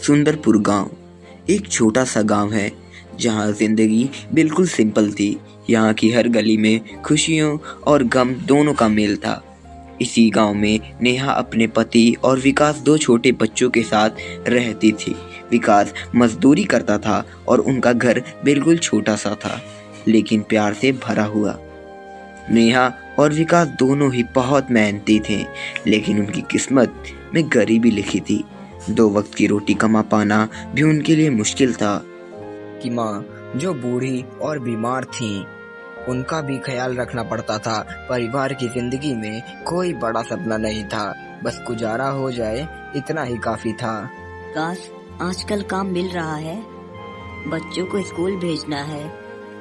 सुंदरपुर गांव एक छोटा सा गांव है जहां जिंदगी बिल्कुल सिंपल थी। यहाँ की हर गली में खुशियों और गम दोनों का मेल था। इसी गांव में नेहा अपने पति और विकास दो छोटे बच्चों के साथ रहती थी। विकास मजदूरी करता था और उनका घर बिल्कुल छोटा सा था, लेकिन प्यार से भरा हुआ। नेहा और विकास दोनों ही बहुत मेहनती थे, लेकिन उनकी किस्मत में गरीबी लिखी थी। दो वक्त की रोटी कमा पाना भी उनके लिए मुश्किल था। कि माँ जो बूढ़ी और बीमार थीं, उनका भी ख्याल रखना पड़ता था। परिवार की जिंदगी में कोई बड़ा सपना नहीं था, बस गुजारा हो जाए इतना ही काफी था। काश आजकल काम मिल रहा है, बच्चों को स्कूल भेजना है,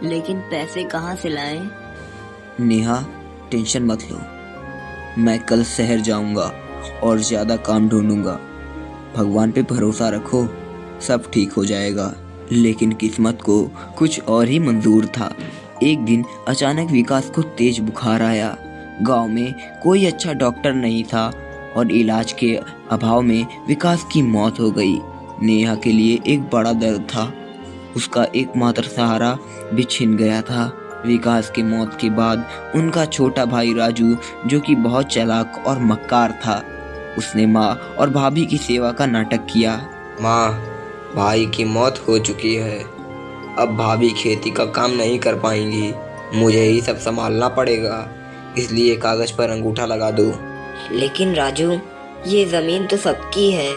लेकिन पैसे कहाँ से लाएं? नेहा टेंशन मत लो, मैं कल शहर जाऊंगा और ज्यादा काम ढूंढूंगा। भगवान पे भरोसा रखो, सब ठीक हो जाएगा। लेकिन किस्मत को कुछ और ही मंजूर था। एक दिन अचानक विकास को तेज बुखार आया। गांव में कोई अच्छा डॉक्टर नहीं था और इलाज के अभाव में विकास की मौत हो गई। नेहा के लिए एक बड़ा दर्द था। उसका एकमात्र सहारा भी छिन गया था। विकास की मौत के बाद उनका छोटा भाई राजू, जो कि बहुत चालाक और मक्कार था, उसने माँ और भाभी की सेवा का नाटक किया। माँ, भाई की मौत हो चुकी है, अब भाभी खेती का काम नहीं कर पाएंगी, मुझे ही सब संभालना पड़ेगा, इसलिए कागज पर अंगूठा लगा दो। लेकिन राजू, ये जमीन तो सबकी है,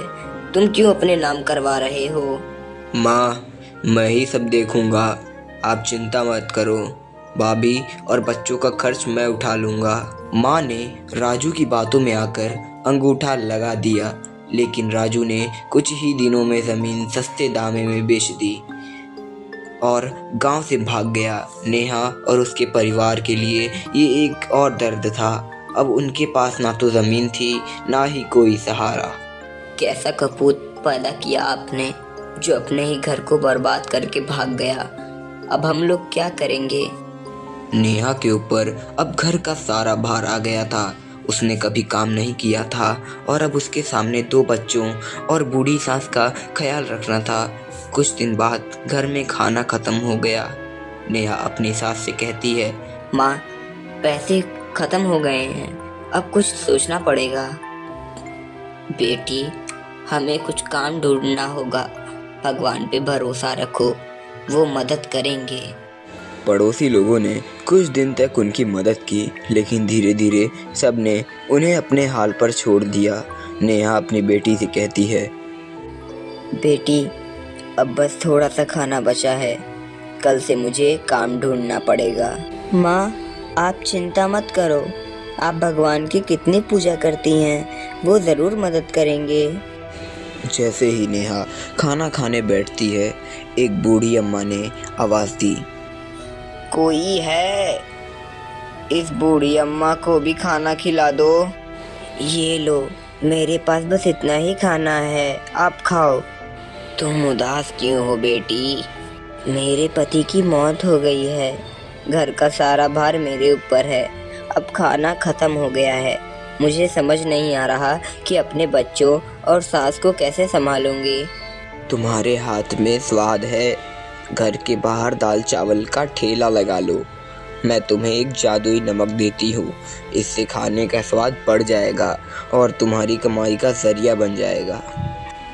तुम क्यों अपने नाम करवा रहे हो? माँ, मैं ही सब देखूंगा, आप चिंता मत करो, भाभी और बच्चों का खर्च मैं उठा लूंगा। माँ ने राजू की बातों में आकर अंगूठा लगा दिया, लेकिन राजू ने कुछ ही दिनों में जमीन सस्ते दामे में बेच दी और गांव से भाग गया। नेहा और उसके परिवार के लिए ये एक और दर्द था। अब उनके पास ना तो जमीन थी, ना ही कोई सहारा। कैसा कपूत पैदा किया आपने, जो अपने ही घर को बर्बाद करके भाग गया। अब हम लोग क्या करेंगे? नेहा के ऊपर अब घर का सारा भार आ गया था। उसने कभी काम नहीं किया था और अब उसके सामने दो बच्चों और बूढ़ी सास का ख्याल रखना था। कुछ दिन बाद घर में खाना खत्म हो गया। नेहा अपनी सास से कहती है, माँ, पैसे खत्म हो गए हैं, अब कुछ सोचना पड़ेगा। बेटी, हमें कुछ काम ढूंढना होगा, भगवान पे भरोसा रखो, वो मदद करेंगे। पड़ोसी लोगों ने कुछ दिन तक उनकी मदद की, लेकिन धीरे धीरे सब ने उन्हें अपने हाल पर छोड़ दिया। नेहा अपनी बेटी से कहती है, बेटी, अब बस थोड़ा सा खाना बचा है, कल से मुझे काम ढूंढना पड़ेगा। माँ, आप चिंता मत करो, आप भगवान की कितनी पूजा करती हैं, वो ज़रूर मदद करेंगे। जैसे ही नेहा खाना खाने बैठती है, एक बूढ़ी अम्मा ने आवाज़ दी, कोई है? इस बूढ़ी अम्मा को भी खाना खिला दो। ये लो, मेरे पास बस इतना ही खाना है, आप खाओ। तुम उदास क्यों हो बेटी? मेरे पति की मौत हो गई है, घर का सारा भार मेरे ऊपर है, अब खाना खत्म हो गया है। मुझे समझ नहीं आ रहा कि अपने बच्चों और सास को कैसे संभालूंगी। तुम्हारे हाथ में स्वाद है, घर के बाहर दाल चावल का ठेला लगा लो, मैं तुम्हें एक जादुई नमक देती हूँ, इससे खाने का स्वाद बढ़ जाएगा और तुम्हारी कमाई का जरिया बन जाएगा।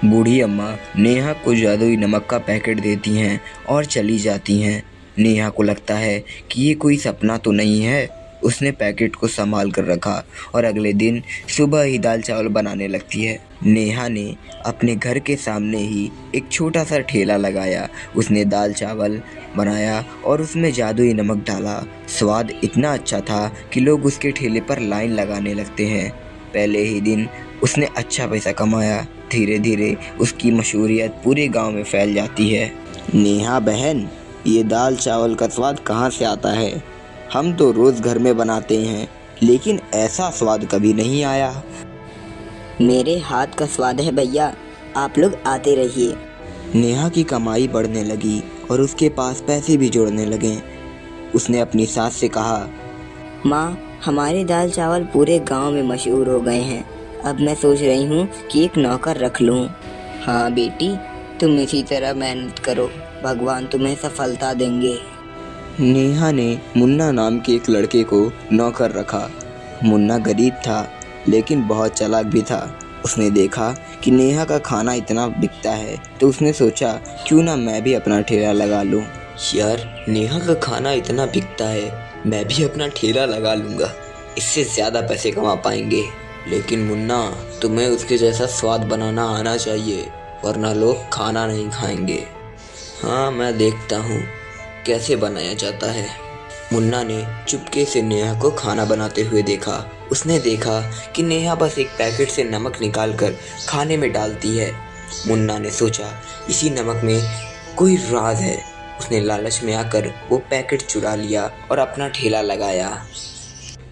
बूढ़ी अम्मा नेहा को जादुई नमक का पैकेट देती हैं और चली जाती हैं। नेहा को लगता है कि ये कोई सपना तो नहीं है। उसने पैकेट को संभाल कर रखा और अगले दिन सुबह ही दाल चावल बनाने लगती है। नेहा ने अपने घर के सामने ही एक छोटा सा ठेला लगाया। उसने दाल चावल बनाया और उसमें जादुई नमक डाला। स्वाद इतना अच्छा था कि लोग उसके ठेले पर लाइन लगाने लगते हैं। पहले ही दिन उसने अच्छा पैसा कमाया। धीरे धीरे उसकी मशहूरियत पूरे गांव में फैल जाती है। नेहा बहन, ये दाल चावल का स्वाद कहाँ से आता है? हम तो रोज़ घर में बनाते हैं, लेकिन ऐसा स्वाद कभी नहीं आया। मेरे हाथ का स्वाद है भैया, आप लोग आते रहिए। नेहा की कमाई बढ़ने लगी और उसके पास पैसे भी जुड़ने लगे। उसने अपनी सास से कहा, माँ, हमारे दाल चावल पूरे गांव में मशहूर हो गए हैं, अब मैं सोच रही हूँ कि एक नौकर रख लूँ। हाँ बेटी, तुम इसी तरह मेहनत करो, भगवान तुम्हें सफलता देंगे। नेहा ने मुन्ना नाम के एक लड़के को नौकर रखा। मुन्ना गरीब था लेकिन बहुत चालाक भी था। उसने देखा कि नेहा का खाना इतना बिकता है तो उसने सोचा क्यों ना मैं भी अपना ठेला लगा लूं। यार, नेहा का खाना इतना बिकता है, मैं भी अपना ठेला लगा लूँगा, इससे ज़्यादा पैसे कमा पाएंगे। लेकिन मुन्ना, तुम्हें उसके जैसा स्वाद बनाना आना चाहिए, वरना लोग खाना नहीं खाएंगे। हाँ, मैं देखता हूँ कैसे बनाया जाता है। मुन्ना ने चुपके से नेहा को खाना बनाते हुए देखा। उसने देखा कि नेहा बस एक पैकेट से नमक निकालकर खाने में डालती है। मुन्ना ने सोचा इसी नमक में कोई राज है। उसने लालच में आकर वो पैकेट चुरा लिया और अपना ठेला लगाया।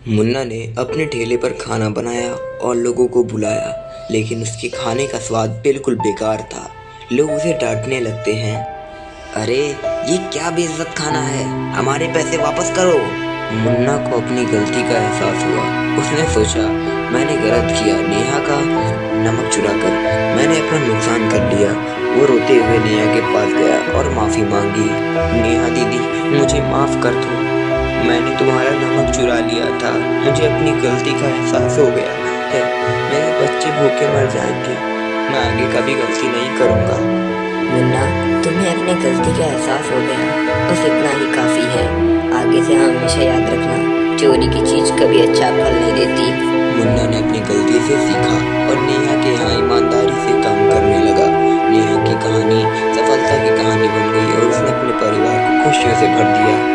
मुन्ना ने अपने ठेले पर खाना बनाया और लोगों को बुलाया, लेकिन उसके खाने का स्वाद बिल्कुल बेकार था। लोग उसे डांटने लगते हैं। अरे ये क्या बेइज्जत खाना है, हमारे पैसे वापस करो। मुन्ना को अपनी गलती का एहसास हुआ। उसने सोचा मैंने गलत किया, नेहा का नमक चुराकर मैंने अपना नुकसान कर लिया। वो रोते हुए नेहा के पास गया और माफ़ी मांगी। नेहा दीदी, मुझे माफ़ कर दो, मैंने तुम्हारा नमक चुरा लिया था, मुझे अपनी गलती का एहसास हो गया है। मेरे बच्चे भूखे मर जाएंगे, मैं आगे कभी गलती नहीं करूँगा। मुन्ना, तुम्हें अपनी गलती का एहसास हो गया, बस इतना ही काफ़ी है। आगे से हमेशा याद रखना, चोरी की चीज़ कभी अच्छा फल नहीं देती। मुन्ना ने अपनी गलती से सीखा और नेहा के यहाँ ईमानदारी से काम करने लगा। नेहा की कहानी सफलता की कहानी बन गई और उसने अपने परिवार को खुशियों से भर दिया।